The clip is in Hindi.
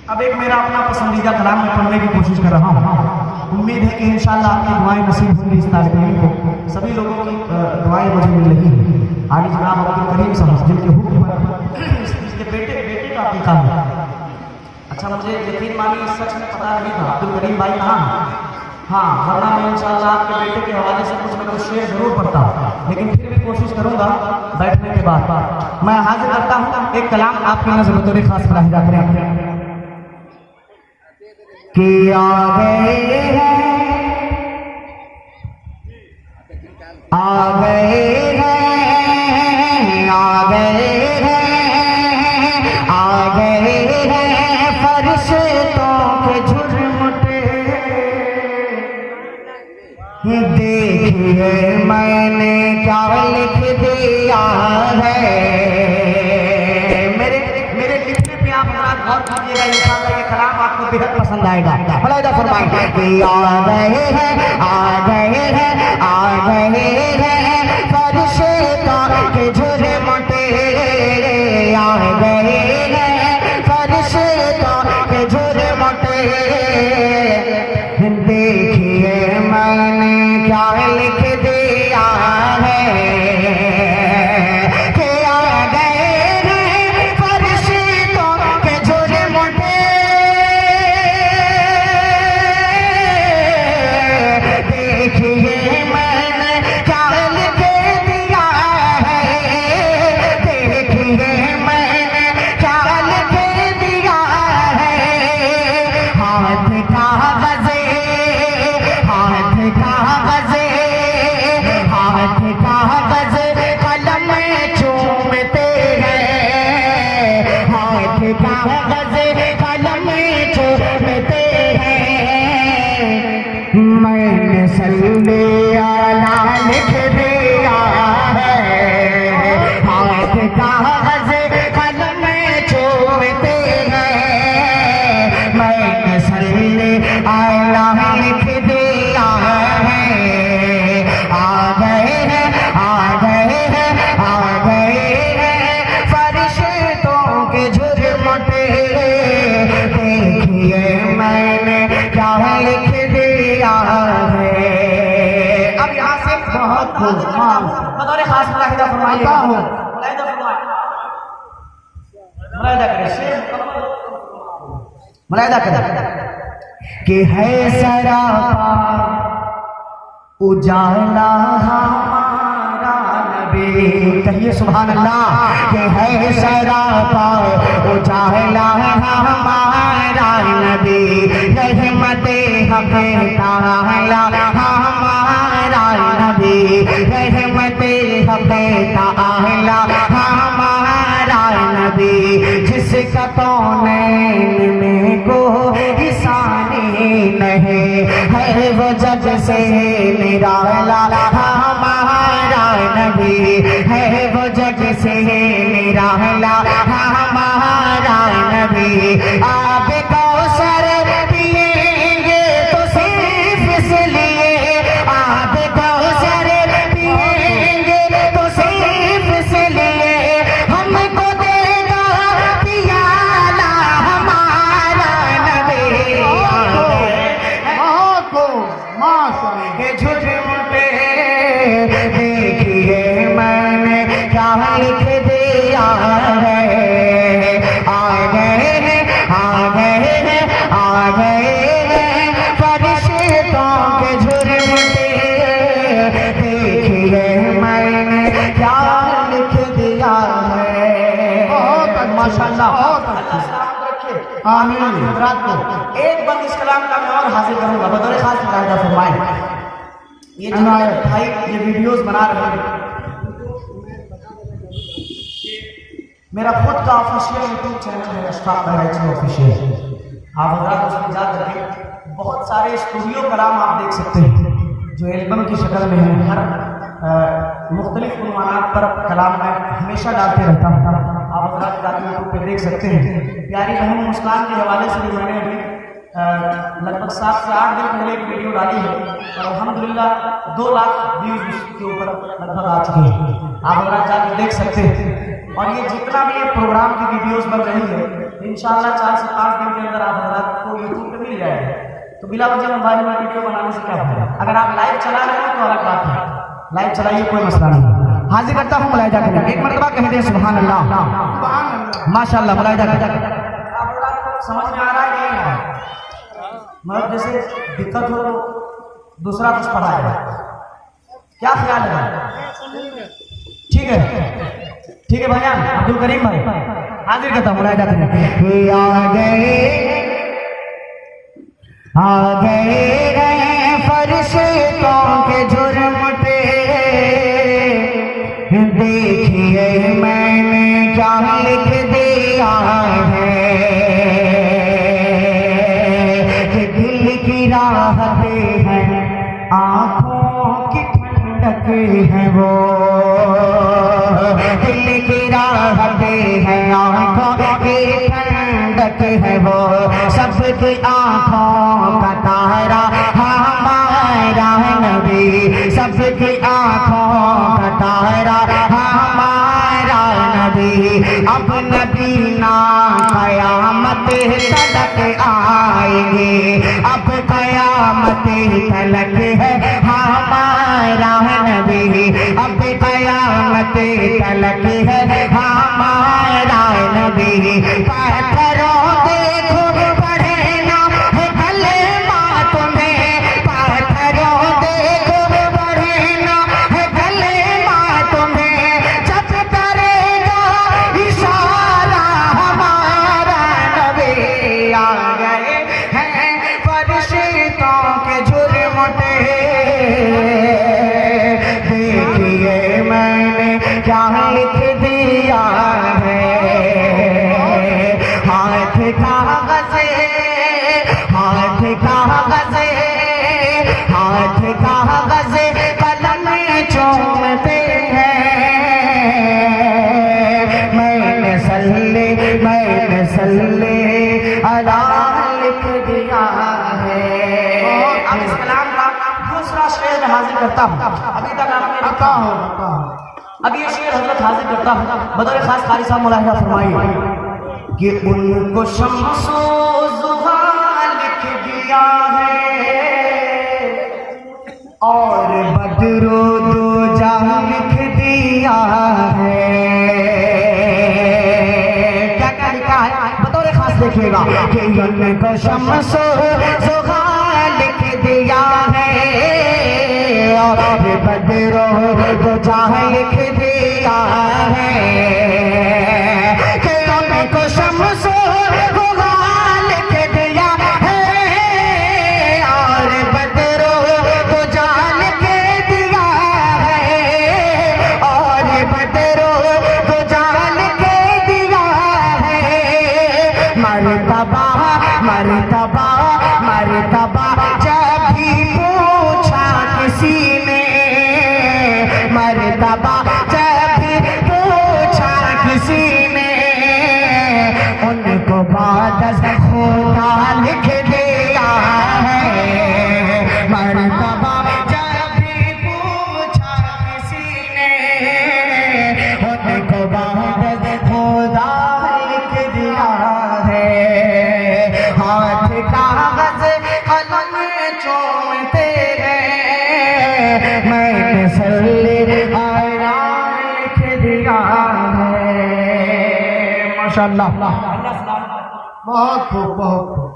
अब एक मेरा अपना पसंदीदा कलाम में पढ़ने की कोशिश कर रहा हूँ। उम्मीद है कि इंशाअल्लाह आपकी दुआएं नसीब होंगी। इस तालिब इल्म को सभी लोगों की दुआएं मुझे मिल रही हैं। आगे जनाब अब्दुल करीम साहब जिनके हुक्म पर इसके बेटे का अकीका है। अच्छा, मुझे यकीन मानिए सच में पता नहीं था अब्दुल करीम भाई कहाँ हैं। हाँ, वरना मैं इंशाअल्लाह आपके बेटे के हवाले से कुछ न कुछ शेर जरूर पढ़ता हूँ, लेकिन फिर भी कोशिश करूंगा बैठने के बाद। मैं हाजिर करता हूँ एक कलाम आपकी नजर बतौर खास मुलाहिजा करें कि आ गए हैं, आ गए हैं, आ गए हैं, आ गए हैं फरिश्तों के झुरमुटे। देखिए मैंने क्या लिख दिया है। मेरे लिखने पे आप गौर कीजिएगा, इंशाअल्लाह ये कलाम आपको बेहद पसंद आएगा। मुलाहिजा फरमाइए कि आ गए हैं, आ गए हैं, आ गए हैं फरिश्तों के झुरमुटे। आ गए हैं फरिश्तों के झुरमुटे। देखिए मैंने क्या लिख दिया है कि आ गए हैं फरिश्तों के झुरमुटे। देखिए मैंने क्या लिख दिया है। देखिए मैंने क्या लिख दिया है। हाथ कागज़े, हाथ कागज़े, हाथ कागज़े कलम चूमते हैं। हाथ कागज़े कलम चूमते हैं। मैंने सल्ले आला लिख दिया है। हाथ कागज़े कलम चूमते हैं। मैंने सल्ले आला लिख दिया है। आ गए हैं, आ गए हैं, आ गए हैं फरिश्तों के झुरमुटे। देखिए मैंने क्या लिख दिया है। अब यहाँ से बहुत बतौर खास मुलाहिजा फरमाइए, मुलाहिजा फरमाइए, मुलाहिजा करें, मुलाहिजा करें कि है सरापा उजाला हमारा नबी। कहिए सुभान अल्लाह। कि है सरापा उजाला हमारा नबी। रहमते हक़ ताला हमारा नबी। रहमते हक़ ताला हमारा नबी। जिसका कौनैन में कोई सानी नहीं है, वो जग से निराला हमारा नबी है। वो जग से निराला हमारा नबी। आब कौसर पिएंगे तो सिर्फ इसलिए। आब कौसर पिएंगे तो सिर्फ इसलिए। हमको देगा पियाला हमारा नबी। के झुरमुटे। देखिए मैंने क्या लिख दिया है। आ गए हैं, आ गए हैं, आ गए हैं फरिश्तों के झुरमुटे। देखिए मैंने क्या लिख दिया है। बहुत माशाअल्लाह, आमीन। रात को एक बंद इस कलाम का मैं और हासिल करूंगा बतौर खास मुलाहिजा फरमाएं। ये भाई ये वीडियोस बना रहे हैं, मेरा खुद का ऑफिशियल यूट्यूब चैनल है अशफाक बहराइची ऑफिशियल। आप हज़रात उसमें जा करके बहुत सारे स्टूडियो कलाम आप देख सकते हैं जो एल्बम की शक्ल में है। हर मुख्तलिफ उन्वानात पर कलाम मैं हमेशा डालते रहता हूँ। आप हज़रात जाकर यूट्यूब पे देख सकते हैं। प्यारी बहन मुस्कान के हवाले से भी मैंने अभी लगभग 7 से 8 दिन पहले एक वीडियो डाली है और अल्हम्दुलिल्लाह 2 लाख व्यूज उसके ऊपर लगभग आ चुके हैं। आप हज़रात जाकर देख सकते हैं। और ये जितना भी ये प्रोग्राम की वीडियोस बन रही है इंशाल्लाह 4 से 5 दिन के अंदर आप हजरात को यूट्यूब पे मिल जाएगा। तो बिला वजह मोबाइल में वीडियो बनाने से क्या फायदा। अगर आप लाइव चला रहे हो तो अलग बात है, लाइव चलाइए, कोई मसला नहीं। हाजिर करता हूँ मुलाहिदा करें, एक मरतबा कह दे सुभान अल्लाह माशाअल्लाह। मुलाहिदा करें, समझ में आ रहा है नहीं आ रहा है? मतलब जैसे दिक्कत हो तो दूसरा कुछ पढ़ाएगा, क्या ख्याल है? ठीक है, ठीक है भैया अब्दुल करीम भाई हाजिर करता हूँ मुलाहिदा करें। आ गए फरिश्तों के जुर्म पे, देखिए मैंने क्या लिख दिया है, कि दिल की राहतें हैं, आँखों की ठंडक है वो, दिल की राहतें हैं, आँखों की ठंडक है वो, सबकी आँखों का तारा हमारा नबी, सबकी आँखों का तारा हमारा नबी, अब नबी ना कयामत तलक आएंगे, अब कयामत तलक है हमारा नबी, अब कयामत तलक है हमारा नबी। पत्थरों देखो पढ़े ना है कलेमा तुम्हें, पत्थरों देखो पढ़े ना है कलेमा तुम्हें, जब करेगा इशारा हमारा नबी। आ गए हैं फरिश्तों के जुर्म पे, देखिए मैंने क्या लिख दिया है, हाथ कागज़े, हाथ कागज़े, हाथ कागज़े कलम चूमते हैं, मैंने सल्ले अला लिख दिया है। अब इस कलाम का दूसरा शेर हाजिर करता हूँ, अभी तक आपने लिखा हो, अब ये शेर हजरत हाजिर करता हूँ बतौर खास कारी साहब मुलाहिदा फरमाइए कि उनको शम्सो ज़ुहा लिख दिया है, और बदरो दूजा लिख दिया है। क्या क्या लिखा है बतौर खास देखिएगा कि उनको शम्सो ज़ुहा लिख दिया है, और बदरो दूजा लिख दिया है, कि उनको शम्सो ज़ुहा लिख दिया है, और बदरो दूजा लिख दिया है, और बदरो दूजा लिख दिया है। मर्तबा मर्तबा मर्तबा जब भी पूछा किसी ने, मर्तबा जब भी पूछा किसी ने, उनको बाद खुदा लिख दिया है। मर्तबा जब भी पूछा किसी ने, उनको बाद खुदा लिख दिया है। हाथ कागज़ कलम चूमते हैं, मैंने सल्ले आला लिख दिया है। माशाअल्लाह, बहुत खूब, बहुत खूब।